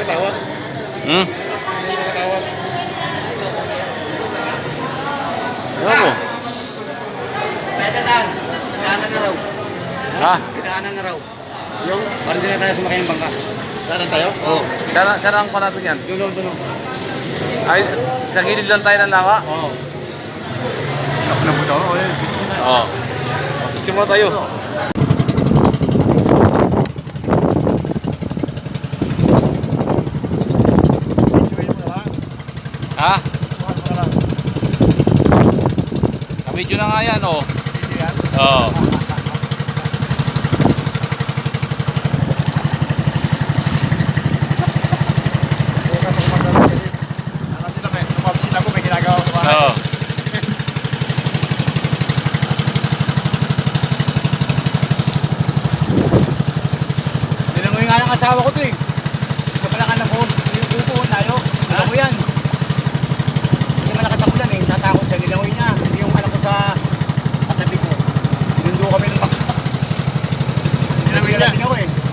nakatawag. Hindi nakatawag. Ewan mo. Pwede lang. Pinaanan na raw. Ha? Pinaanan na raw. Yung, parang hindi na tayo sumakay ng bangka. Saan tayo? Oo. Sarang pa natin yan. Dulo. Ay, sa gilid lang tayo ng lawa? Oo. Ako na po ito. Oo. Picture mo tayo. Ha? Video na nga yan, oh. Oo. Oo. Nilangoy nga ng asawa ko ito eh. Ito pala ka na po. Yung pupo tayo. Alam ko yan. Kasi malakas ang ulan eh. Tatakot siya. Nilangoy niya. Hindi yung anak ko sa katabi ko. Ninundo kami ng bangka. Nilangoy niya. Ako eh.